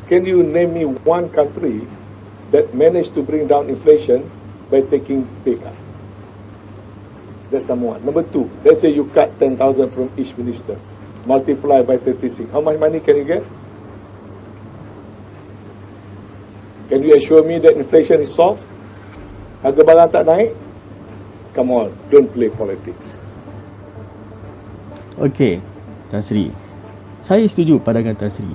Can you name me one country that managed to bring down inflation by taking pay cut? That's number one. Number two, let's say you cut 10,000 from each minister, multiply by 36. How much money can you get? Can you assure me that inflation is soft? Harga barang tak naik? Come on, don't play politics. Okey, Tan Sri. Saya setuju pandangan Tan Sri.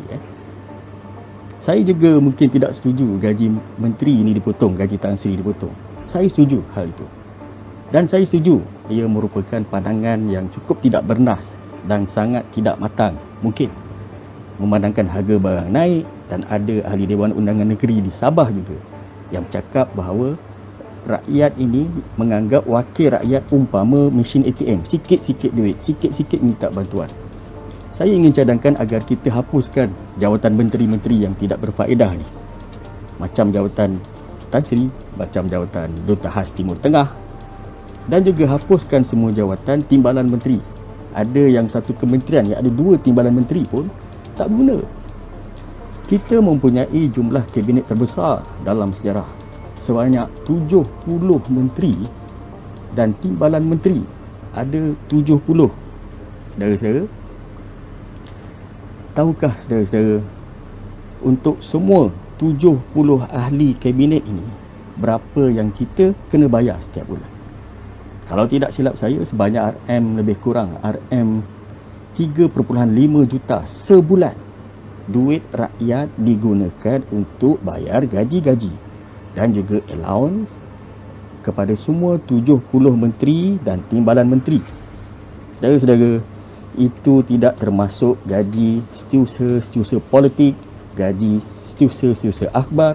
Saya juga mungkin tidak setuju gaji menteri ini dipotong, gaji Tan Sri dipotong. Saya setuju hal itu. Dan saya setuju ia merupakan pandangan yang cukup tidak bernas dan sangat tidak matang. Mungkin memandangkan harga barang naik, dan ada ahli Dewan Undangan Negeri di Sabah juga yang cakap bahawa rakyat ini menganggap wakil rakyat umpama mesin ATM, sikit-sikit duit, sikit-sikit minta bantuan. Saya ingin cadangkan agar kita hapuskan jawatan menteri-menteri yang tidak berfaedah ni. Macam jawatan Tan Sri, macam jawatan Duta Khas Timur Tengah, dan juga hapuskan semua jawatan timbalan menteri. Ada yang satu kementerian yang ada 2 timbalan menteri pun tak guna. Kita mempunyai jumlah kabinet terbesar dalam sejarah, sebanyak 70 menteri, dan timbalan menteri ada 70. Saudara-saudara, tahukah saudara-saudara, untuk semua 70 ahli kabinet ini, berapa yang kita kena bayar setiap bulan? Kalau tidak silap saya, sebanyak lebih kurang RM 3.5 juta sebulan. Duit rakyat digunakan untuk bayar gaji-gaji dan juga allowance kepada semua 70 menteri dan timbalan menteri. Saudara-saudara, itu tidak termasuk gaji setiausaha politik, gaji setiausaha akhbar,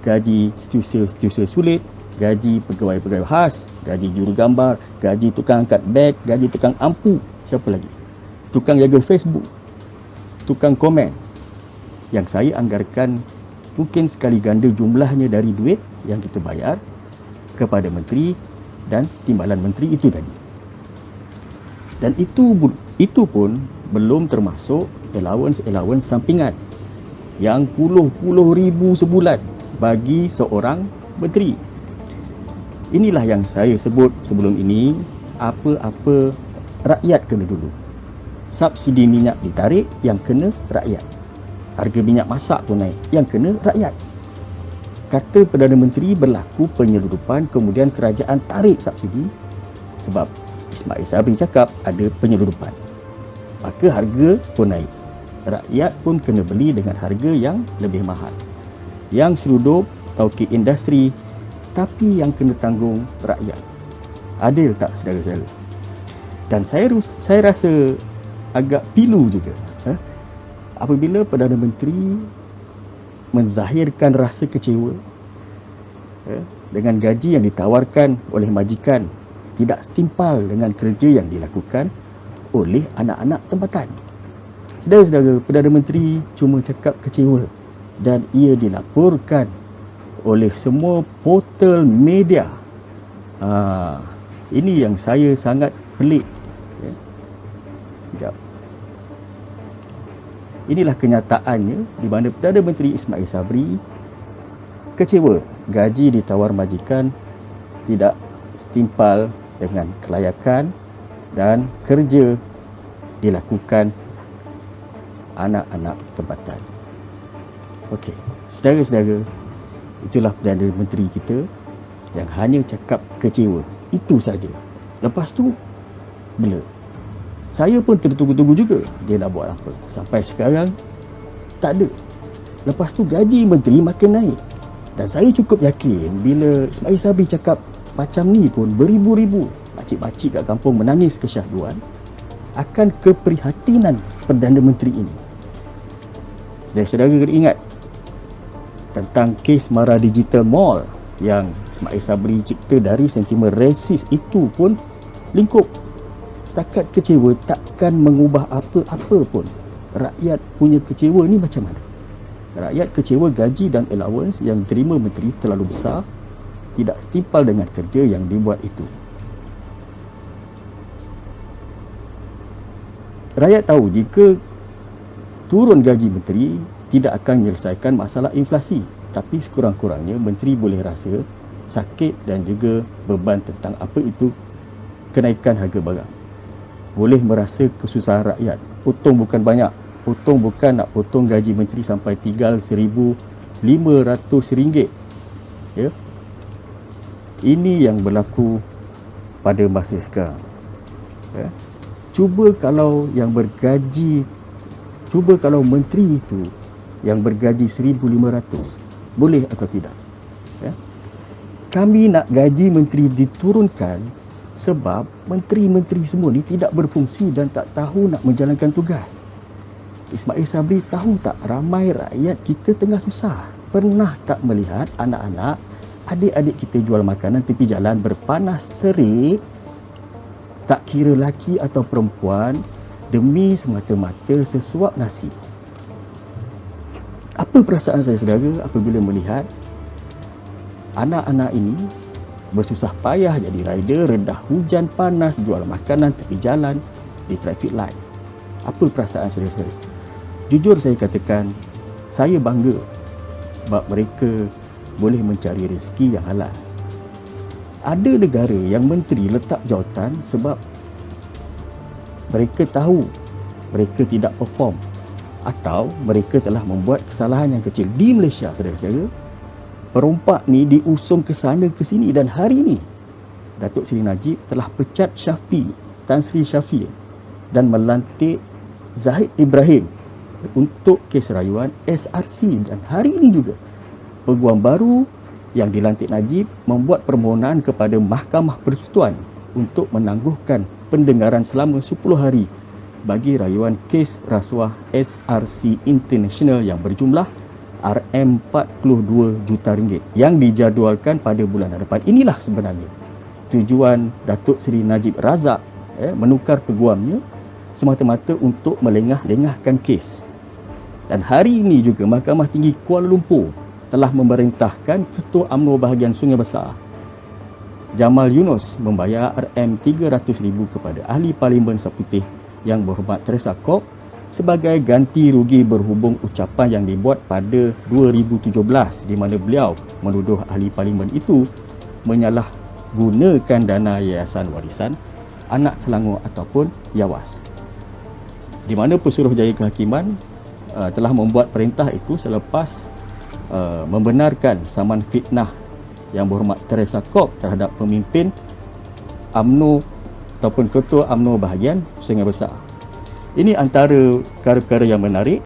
gaji setiausaha sulit, gaji pegawai-pegawai khas, gaji jurugambar, gaji tukang angkat beg, gaji tukang ampu, siapa lagi? Tukang jaga Facebook, tukang komen. Yang saya anggarkan mungkin sekali ganda jumlahnya dari duit yang kita bayar kepada menteri dan timbalan menteri itu tadi. Dan itu pun belum termasuk allowance sampingan yang puluh-puluh ribu sebulan bagi seorang menteri. Inilah yang saya sebut sebelum ini, apa-apa rakyat kena dulu. Subsidi minyak ditarik, yang kena rakyat. Harga minyak masak pun naik, yang kena rakyat. Kata Perdana Menteri berlaku penyeludupan, kemudian kerajaan tarik subsidi sebab Ismail Sabri cakap ada penyeludupan. Maka harga pun naik. Rakyat pun kena beli dengan harga yang lebih mahal. Yang seludup taukid industri, tapi yang kena tanggung rakyat. Adil tak saudara-saudara? Dan saya rasa agak pilu juga apabila Perdana Menteri menzahirkan rasa kecewa dengan gaji yang ditawarkan oleh majikan tidak setimpal dengan kerja yang dilakukan oleh anak-anak tempatan. Saudara-saudara, Perdana Menteri cuma cakap kecewa dan ia dilaporkan oleh semua portal media. Ini yang saya sangat pelik. Sekejap. Inilah kenyataannya di mana Perdana Menteri Ismail Sabri kecewa gaji ditawar majikan tidak setimpal dengan kelayakan dan kerja dilakukan anak-anak tempatan. Okey, saudara-saudara, itulah Perdana Menteri kita yang hanya cakap kecewa. Itu saja. Lepas tu, bila? Saya pun tertunggu-tunggu juga dia nak buat apa. Sampai sekarang, tak ada. Lepas tu gaji menteri makin naik. Dan saya cukup yakin bila Ismail Sabri cakap macam ni pun, beribu-ribu pakcik-pakcik kat kampung menangis kesyahduan akan keprihatinan Perdana Menteri ini. Saudara-saudara kena ingat tentang kes Mara Digital Mall yang Ismail Sabri cipta dari sentimen resis, itu pun lingkup. Setakat kecewa takkan mengubah apa-apa pun. Rakyat punya kecewa ni macam mana? Rakyat kecewa gaji dan allowance yang terima menteri terlalu besar, tidak setimpal dengan kerja yang dibuat itu. Rakyat tahu jika turun gaji menteri tidak akan menyelesaikan masalah inflasi, tapi sekurang-kurangnya menteri boleh rasa sakit dan juga beban tentang apa itu kenaikan harga barang. Boleh merasa kesusahan rakyat. Potong bukan banyak. Potong bukan nak potong gaji menteri sampai tinggal RM1,500. Ya. Ini yang berlaku pada masa sekarang. Ya. Cuba kalau menteri itu yang bergaji 1,500, boleh atau tidak? Ya. Kami nak gaji menteri diturunkan sebab menteri-menteri semua ni tidak berfungsi dan tak tahu nak menjalankan tugas. Ismail Sabri tahu tak ramai rakyat kita tengah susah? Pernah tak melihat anak-anak, adik-adik kita jual makanan tepi jalan berpanas terik, tak kira lelaki atau perempuan, demi semata-mata sesuap nasi? Apa perasaan saya, saudara, apabila melihat anak-anak ini bersusah payah jadi rider, redah hujan panas, jual makanan tepi jalan di traffic light? Apa perasaan saudara-saudara? Jujur saya katakan, saya bangga sebab mereka boleh mencari rezeki yang halal. Ada negara yang menteri letak jawatan sebab mereka tahu mereka tidak perform atau mereka telah membuat kesalahan yang kecil. Di Malaysia, saudara-saudara, perompak ni diusung ke sana ke sini, dan hari ini Datuk Seri Najib telah pecat Tan Sri Syafi dan melantik Zahid Ibrahim untuk kes rayuan SRC. Dan hari ini juga peguam baru yang dilantik Najib membuat permohonan kepada Mahkamah Persekutuan untuk menangguhkan pendengaran selama 10 hari bagi rayuan kes rasuah SRC International yang berjumlah RM42 juta yang dijadualkan pada bulan hadapan. Inilah sebenarnya tujuan Datuk Seri Najib Razak menukar peguamnya semata-mata untuk melengah-lengahkan kes. Dan hari ini juga Mahkamah Tinggi Kuala Lumpur telah memerintahkan Ketua UMNO bahagian Sungai Besar Jamal Yunus membayar RM300,000 kepada Ahli Parlimen Saputih Yang Berhormat Teresa Kok sebagai ganti rugi berhubung ucapan yang dibuat pada 2017 di mana beliau menuduh Ahli Parlimen itu menyalahgunakan dana Yayasan Warisan Anak Selangor ataupun YAWAS, di mana Pesuruhjaya Kehakiman telah membuat perintah itu selepas membenarkan saman fitnah Yang Berhormat Teresa Kok terhadap pemimpin UMNO ataupun Ketua UMNO bahagian Sungai Besar. Ini antara perkara-perkara yang menarik